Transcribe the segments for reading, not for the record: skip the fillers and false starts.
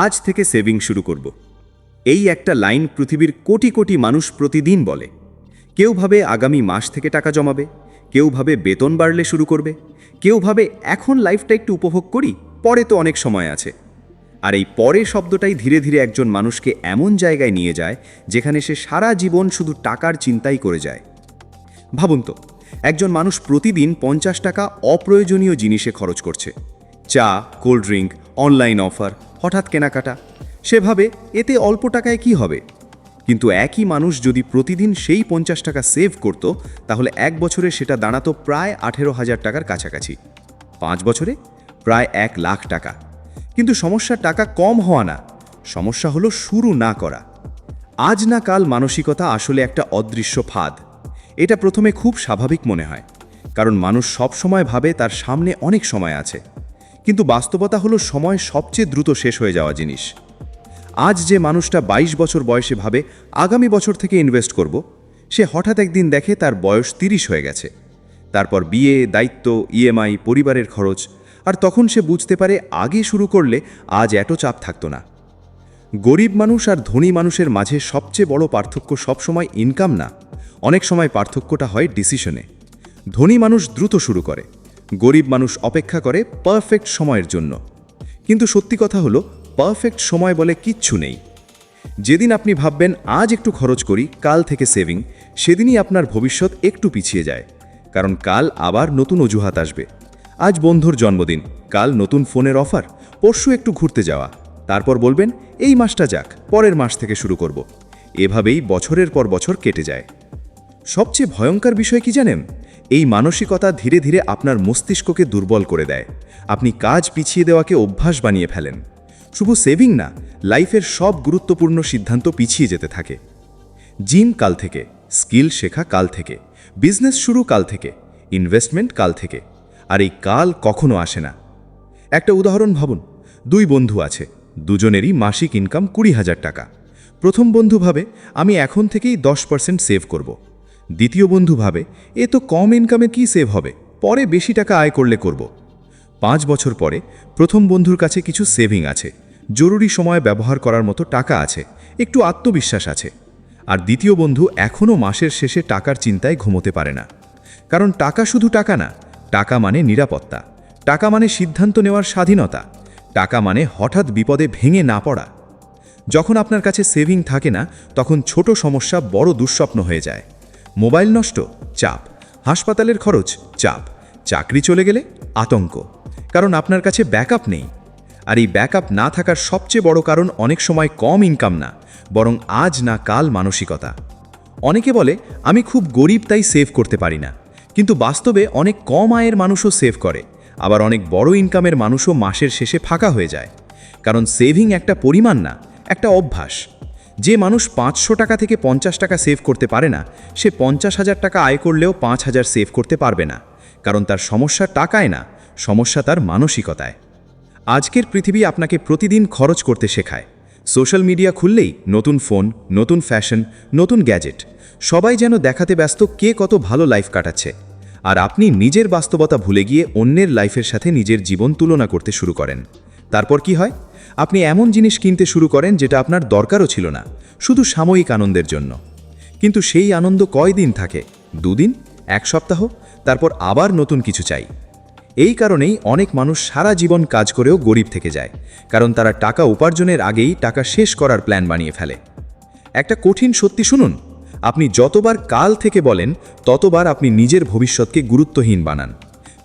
আজ থেকে সেভিং শুরু করব। এই একটা লাইন পৃথিবীর কোটি কোটি মানুষ প্রতিদিন বলে। কেউ ভাবে আগামী মাস থেকে টাকা জমাবে, কেউ ভাবে বেতন বাড়লে শুরু করবে, কেউ ভাবে এখন লাইফটা একটু উপভোগ করি, পরে তো অনেক সময় আছে। আর এই পরে শব্দটাই ধীরে ধীরে একজন মানুষকে এমন জায়গায় নিয়ে যায় যেখানে সে সারা জীবন শুধু টাকার চিন্তাই করে যায়। ভাবুন তো, একজন মানুষ প্রতিদিন 50 টাকা অপ্রয়োজনীয় জিনিসে খরচ করছে। চা, কোল্ড ড্রিঙ্ক, অনলাইন অফার, হঠাৎ কেনাকাটা। সেভাবে এতে অল্প টাকায় কি হবে? কিন্তু একই মানুষ যদি প্রতিদিন সেই 50 টাকা সেভ করত, তাহলে 1 বছরে সেটা দাঁড়াতো প্রায় 18,000 টাকার কাছাকাছি। 5 বছরে প্রায় 1 লাখ টাকা। কিন্তু সমস্যা টাকা কম হওয়া না, সমস্যা হলো শুরু না করা। আজ না কাল মানসিকতা আসলে একটা অদৃশ্য ফাঁদ। এটা প্রথমে খুব স্বাভাবিক মনে হয়, কারণ মানুষ সব সময় ভাবে তার সামনে অনেক সময় আছে। কিন্তু বাস্তবতা হলো সময় সবচেয়ে দ্রুত শেষ হয়ে যাওয়া জিনিস। আজ যে মানুষটা 22 বছর বয়সে ভাবে আগামী বছর থেকে ইনভেস্ট করব, সে হঠাৎ একদিন দেখে তার বয়স 30 হয়ে গেছে। তারপর বিয়ে, দায়িত্ব, ইএমআই, পরিবারের খরচ, আর তখন সে বুঝতে পারে আগে শুরু করলে আজ এত চাপ থাকতো না। গরিব মানুষ আর ধনী মানুষের মাঝে সবচেয়ে বড় পার্থক্য সবসময় ইনকাম না, অনেক সময় পার্থক্যটা হয় ডিসিশনে। ধনী মানুষ দ্রুত শুরু করে, গরিব মানুষ অপেক্ষা করে পারফেক্ট সময়ের জন্য। কিন্তু সত্যি কথা হলো, পারফেক্ট সময় বলে কিচ্ছু নেই। যেদিন আপনি ভাববেন আজ একটু খরচ করি, কাল থেকে সেভিং, সেদিনই আপনার ভবিষ্যৎ একটু পিছিয়ে যায়। কারণ কাল আবার নতুন অজুহাত আসবে। আজ বন্ধুর জন্মদিন, কাল নতুন ফোনের অফার, পরশু একটু ঘুরতে যাওয়া, তারপর বলবেন এই মাসটা যাক, পরের মাস থেকে শুরু করব। এভাবেই বছরের পর বছর কেটে যায়। সবচেয়ে ভয়ঙ্কর বিষয় কি জানেন? এই মানসিকতা ধীরে ধীরে আপনার মস্তিষ্ককে দুর্বল করে দেয়। আপনি কাজ পিছিয়ে দেওয়াকে অভ্যাস বানিয়ে ফেলেন। শুধু সেভিং না, লাইফের সব গুরুত্বপূর্ণ সিদ্ধান্ত পিছিয়ে যেতে থাকে। জিম কাল থেকে, স্কিল শেখা কাল থেকে, বিজনেস শুরু কাল থেকে, ইনভেস্টমেন্ট কাল থেকে। আর এই কাল কখনো আসে না। একটা উদাহরণ ভাবুন, 2 বন্ধু আছে, দুজনেরই মাসিক ইনকাম 20,000 টাকা। প্রথম বন্ধু ভাবে আমি এখন থেকেই 10% সেভ করব। দ্বিতীয় বন্ধু ভাবে এ তো কম ইনকামে কি সেভ হবে, পরে বেশি টাকা আয় করলে করব। 5 বছর পরে প্রথম বন্ধুর কাছে কিছু সেভিং আছে, জরুরি সময় ব্যবহার করার মতো টাকা আছে, একটু আত্মবিশ্বাস আছে। আর দ্বিতীয় বন্ধু এখনও মাসের শেষে টাকার চিন্তায় ঘুমোতে পারে না। কারণ টাকা শুধু টাকা না, টাকা মানে নিরাপত্তা, টাকা মানে সিদ্ধান্ত নেওয়ার স্বাধীনতা, টাকা মানে হঠাৎ বিপদে ভেঙে না পড়া। যখন আপনার কাছে সেভিং থাকে না, তখন ছোট সমস্যা বড় দুঃস্বপ্ন হয়ে যায়। মোবাইল নষ্ট, চাপ; হাসপাতালের খরচ, চাপ; চাকরি চলে গেলে আতঙ্ক। কারণ আপনার কাছে ব্যাকআপ নেই। আর এই ব্যাকআপ না থাকার সবচেয়ে বড় কারণ অনেক সময় কম ইনকাম না, বরং আজ না কাল মানসিকতা। অনেকে বলে আমি খুব গরিব তাই সেভ করতে পারি না। কিন্তু বাস্তবে অনেক কম আয়ের মানুষও সেভ করে, আবার অনেক বড় ইনকামের মানুষও মাসের শেষে ফাঁকা হয়ে যায়। কারণ সেভিং একটা পরিমাণ না, একটা অভ্যাস। যে মানুষ 500 টাকা থেকে 50 টাকা সেভ করতে পারে না, সে 50,000 টাকা আয় করলেও 5,000 সেভ করতে পারবে না। কারণ তার সমস্যা টাকায় না, সমস্যা তার মানসিকতায়। আজকের পৃথিবী আপনাকে প্রতিদিন খরচ করতে শেখায়। সোশ্যাল মিডিয়া খুললেই নতুন ফোন, নতুন ফ্যাশন, নতুন গ্যাজেট। সবাই যেন দেখাতে ব্যস্ত কে কত ভালো লাইফ কাটাচ্ছে। আর আপনি নিজের বাস্তবতা ভুলে গিয়ে অন্যের লাইফের সাথে নিজের জীবন তুলনা করতে শুরু করেন। তারপর কি হয়? আপনি এমন জিনিস কিনতে শুরু করেন যেটা আপনার দরকারও ছিল না, শুধু সাময়িক আনন্দের জন্য। কিন্তু সেই আনন্দ কয়দিন থাকে? 2 দিন, 1 সপ্তাহ, তারপর আবার নতুন কিছু চাই। এই কারণেই অনেক মানুষ সারা জীবন কাজ করেও গরিব থেকে যায়, কারণ তারা টাকা উপার্জনের আগেই টাকা শেষ করার প্ল্যান বানিয়ে ফেলে। একটা কঠিন সত্যি শুনুন, আপনি যতবার কাল থেকে বলেন, ততবার আপনি নিজের ভবিষ্যৎকে গুরুত্বহীন বানান।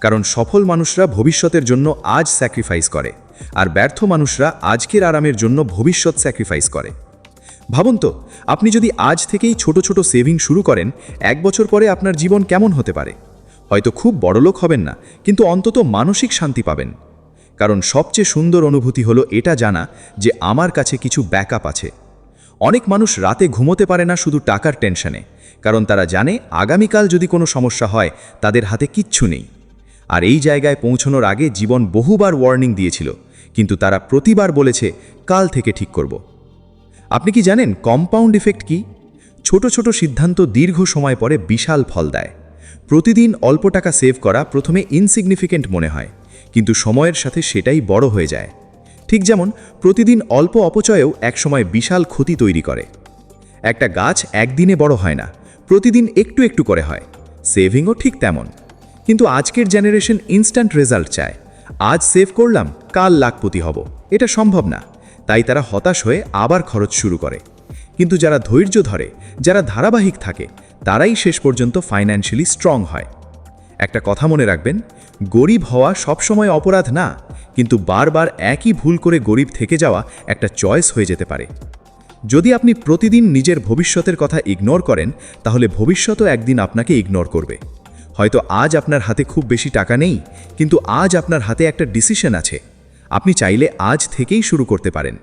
কারণ সফল মানুষরা ভবিষ্যতের জন্য আজ স্যাক্রিফাইস করে, আর ব্যর্থ মানুষরা আজকের আরামের জন্য ভবিষ্যৎ স্যাক্রিফাইস করে। ভাবুন তো, আপনি যদি আজ থেকেই ছোট ছোট সেভিং শুরু করেন, 1 বছর পরে আপনার জীবন কেমন হতে পারে? হয়তো খুব বড়লোক হবেন না, কিন্তু অন্তত মানসিক শান্তি পাবেন। কারণ সবচেয়ে সুন্দর অনুভূতি হলো এটা জানা যে আমার কাছে কিছু ব্যাকআপ আছে। অনেক মানুষ রাতে ঘুমোতে পারে না শুধু টাকার টেনশনে, কারণ তারা জানে আগামীকাল যদি কোনো সমস্যা হয় তাদের হাতে কিচ্ছু নেই। আর এই জায়গায় পৌঁছানোর আগে জীবন বহুবার ওয়ার্নিং দিয়েছিল, কিন্তু তারা প্রতিবার বলেছে কাল থেকে ঠিক করব। আপনি কি জানেন কম্পাউন্ড ইফেক্ট কি? ছোট ছোট সিদ্ধান্ত দীর্ঘ সময় পরে বিশাল ফল দেয়। প্রতিদিন অল্প টাকা সেভ করা প্রথমে ইনসিগনিফিকেন্ট মনে হয়, কিন্তু সময়ের সাথে সেটাই বড় হয়ে যায়। ঠিক যেমন প্রতিদিন অল্প অপচয়েও একসময় বিশাল ক্ষতি তৈরি করে। একটা গাছ একদিনে বড় হয় না, প্রতিদিন একটু একটু করে হয়। সেভিংও ঠিক তেমন। কিন্তু আজকের জেনারেশন ইনস্ট্যান্ট রেজাল্ট চায়। আজ সেভ করলাম, কাল লাখপতি হব, এটা সম্ভব না। তাই তারা হতাশ হয়ে আবার খরচ শুরু করে। কিন্তু যারা ধৈর্য ধরে, যারা ধারাবাহিক থাকে, তারাই শেষ পর্যন্ত ফাইন্যান্সিয়ালি স্ট্রং হয়। একটা কথা মনে রাখবেন, গরিব হওয়া সবসময় অপরাধ না, কিন্তু বারবার একই ভুল করে গরিব থেকে যাওয়া একটা চয়েস হয়ে যেতে পারে। যদি আপনি প্রতিদিন নিজের ভবিষ্যতের কথা ইগনোর করেন, তাহলে ভবিষ্যতও একদিন আপনাকে ইগনোর করবে। হয়তো আজ আপনার হাতে খুব বেশি টাকা নেই, কিন্তু আজ আপনার হাতে একটা ডিসিশন আছে। আপনি চাইলে আজ থেকেই শুরু করতে পারেন।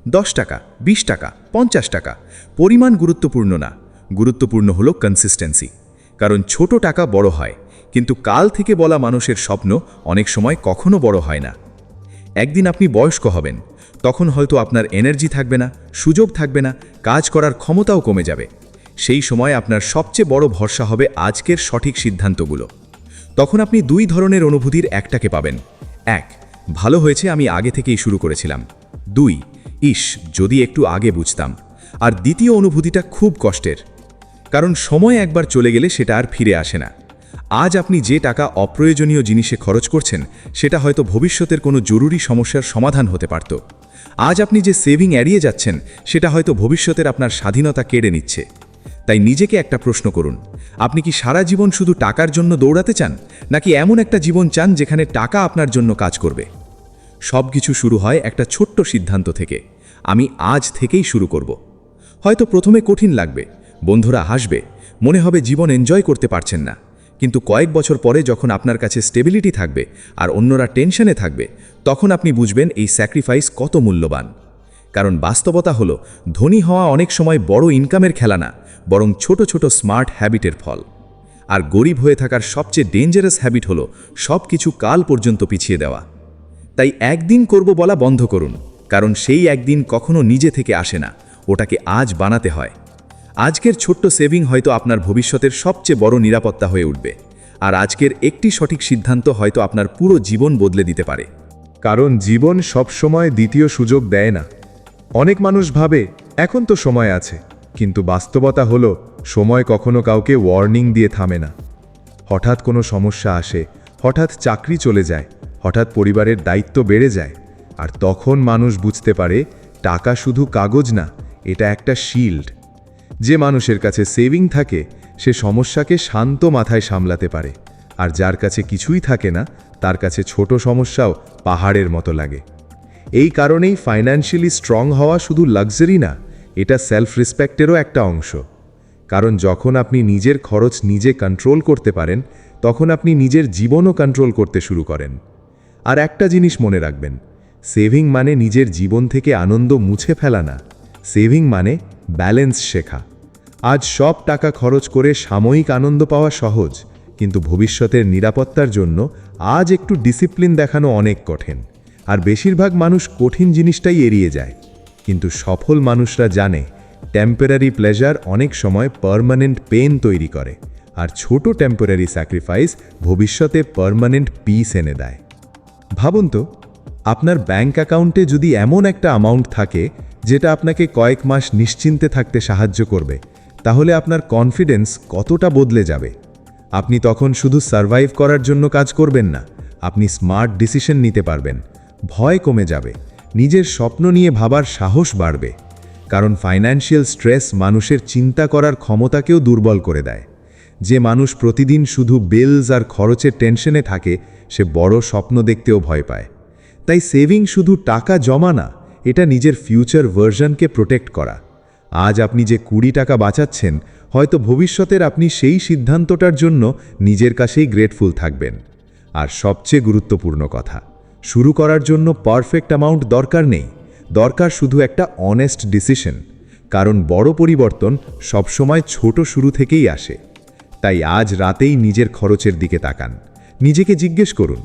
10 টাকা, 20 টাকা, 50 টাকা, পরিমাণ গুরুত্বপূর্ণ না, গুরুত্বপূর্ণ হলো কনসিস্টেন্সি। কারণ ছোট টাকা বড় হয়, কিন্তু কাল থেকে বলা মানুষের স্বপ্ন অনেক সময় কখনো বড় হয় না। একদিন আপনি বয়স্ক হবেন, তখন হয়তো আপনার এনার্জি থাকবে না, সুযোগ থাকবে না, কাজ করার ক্ষমতাও কমে যাবে। সেই সময় আপনার সবচেয়ে বড় ভরসা হবে আজকের সঠিক সিদ্ধান্তগুলো। তখন আপনি 2 ধরনের অনুভূতির একটাকে পাবেন। 1, ভালো হয়েছে আমি আগে থেকেই শুরু করেছিলাম। 2, ইস যদি একটু আগে বুঝতাম। আর দ্বিতীয় অনুভূতিটা খুব কষ্টের, কারণ সময় একবার চলে গেলে সেটা আর ফিরে আসে না। আজ আপনি যে টাকা অপ্রয়োজনীয় জিনিসে খরচ করছেন, সেটা হয়তো ভবিষ্যতের কোনো জরুরি সমস্যার সমাধান হতে পারত। আজ আপনি যে সেভিং এড়িয়ে যাচ্ছেন, সেটা হয়তো ভবিষ্যতের আপনার স্বাধীনতা কেড়ে নিচ্ছে। তাই নিজেকে একটা প্রশ্ন করুন, আপনি কি সারা জীবন শুধু টাকার জন্য দৌড়াতে চান, নাকি এমন একটা জীবন চান যেখানে টাকা আপনার জন্য কাজ করবে? সব কিছু শুরু হয় একটা ছোট্ট সিদ্ধান্ত থেকে, আমি আজ থেকেই শুরু করব। হয়তো প্রথমে কঠিন লাগবে, বন্ধুরা হাসবে, মনে হবে জীবন এনজয় করতে পারছেন না। কিন্তু কয়েক বছর পরে যখন আপনার কাছে স্টেবিলিটি থাকবে আর অন্যরা টেনশনে থাকবে, তখন আপনি বুঝবেন এই স্যাক্রিফাইস কত মূল্যবান। কারণ বাস্তবতা হলো, ধনী হওয়া অনেক সময় বড় ইনকামের খেলা না, বরং ছোট ছোট স্মার্ট হ্যাবিটের ফল। আর গরিব হয়ে থাকার সবচেয়ে ডেঞ্জারাস হ্যাবিট হলো সব কিছু কাল পর্যন্ত পিছিয়ে দেওয়া। তাই একদিন করব বলা বন্ধ করুন, কারণ সেই একদিন কখনো নিজে থেকে আসে না, ওটাকে আজ বানাতে হয়। আজকের ছোট্ট সেভিং হয়তো আপনার ভবিষ্যতের সবচেয়ে বড় নিরাপত্তা হয়ে উঠবে। আর আজকের একটি সঠিক সিদ্ধান্ত হয়তো আপনার পুরো জীবন বদলে দিতে পারে। কারণ জীবন সবসময় দ্বিতীয় সুযোগ দেয় না। অনেক মানুষ ভাবে এখন তো সময় আছে, কিন্তু বাস্তবতা হলো সময় কখনো কাউকে ওয়ার্নিং দিয়ে থামে না। হঠাৎ কোনো সমস্যা আসে, হঠাৎ চাকরি চলে যায়, হঠাৎ পরিবারের দায়িত্ব বেড়ে যায়, আর তখন মানুষ বুঝতে পারে টাকা শুধু কাগজ না, এটা একটা শিল্ড। যে মানুষের কাছে সেভিং থাকে, সে সমস্যাকে শান্ত মাথায় সামলাতে পারে, আর যার কাছে কিছুই থাকে না, তার কাছে ছোট সমস্যাও পাহাড়ের মতো লাগে। এই কারণেই ফাইন্যান্সিয়ালি স্ট্রং হওয়া শুধু লাক্সারি না, এটা সেলফ রেসপেক্টেরও একটা অংশ। কারণ যখন আপনি নিজের খরচ নিজে কন্ট্রোল করতে পারেন, তখন আপনি নিজের জীবনও কন্ট্রোল করতে শুরু করেন। আর একটা জিনিস মনে রাখবেন, সেভিং মানে নিজের জীবন থেকে আনন্দ মুছে ফেলা না, সেভিং মানে ব্যালেন্স শেখা। আজ সব টাকা খরচ করে সাময়িক আনন্দ পাওয়া সহজ, কিন্তু ভবিষ্যতের নিরাপত্তার জন্য আজ একটু ডিসিপ্লিন দেখানো অনেক কঠিন। আর বেশিরভাগ মানুষ কঠিন জিনিসটাই এড়িয়ে যায়। কিন্তু সফল মানুষরা জানে টেম্পোরারি প্লেজার অনেক সময় পার্মানেন্ট পেন তৈরি করে, আর ছোট টেম্পোরারি স্যাক্রিফাইস ভবিষ্যতে পার্মানেন্ট পিস এনে দেয়। ভাবুন তো, আপনার ব্যাংক অ্যাকাউন্টে যদি এমন একটা অ্যামাউন্ট থাকে যেটা আপনাকে কয়েক মাস নিশ্চিন্তে থাকতে সাহায্য করবে, তাহলে আপনার কনফিডেন্স কতটা বদলে যাবে। আপনি তখন শুধু সার্ভাইভ করার জন্য কাজ করবেন না, আপনি স্মার্ট ডিসিশন নিতে পারবেন, ভয় কমে যাবে, নিজের স্বপ্ন নিয়ে ভাবার সাহস বাড়বে। কারণ ফাইন্যান্সিয়াল স্ট্রেস মানুষের চিন্তা করার ক্ষমতাকেও দুর্বল করে দেয়। যে মানুষ প্রতিদিন শুধু বিলস আর খরচের টেনশনে থাকে, সে বড় স্বপ্ন দেখতেও ভয় পায়। তাই সেভিং শুধু টাকা জমা না, এটা নিজের ফিউচার ভার্সনকে প্রোটেক্ট করা। আজ আপনি যে 20 টাকা বাঁচাচ্ছেন, হয়তো ভবিষ্যতের আপনি সেই সিদ্ধান্তটার জন্য নিজের কাছেই গ্রেটফুল থাকবেন। আর সবচেয়ে গুরুত্বপূর্ণ কথা, শুরু করার জন্য পারফেক্ট অ্যামাউন্ট দরকার নেই, দরকার শুধু একটা অনেস্ট ডিসিশন। কারণ বড় পরিবর্তন সবসময় ছোট শুরু থেকেই আসে। তাই আজ রাতেই নিজের খরচের দিকে তাকান, নিজেকে জিজ্ঞেস করুন,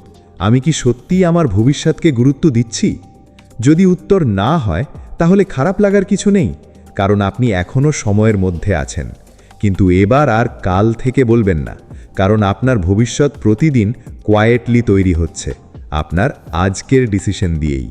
আমি কি সত্যিই আমার ভবিষ্যৎকে গুরুত্ব দিচ্ছি? যদি উত্তর না হয়, তাহলে খারাপ লাগার কিছু নেই, কারণ আপনি এখনও সময়ের মধ্যে আছেন। কিন্তু এবার আর কাল থেকে বলবেন না, কারণ আপনার ভবিষ্যৎ প্রতিদিন কোয়ায়েটলি তৈরি হচ্ছে, আপনার আজকের ডিসিশন দিয়েই।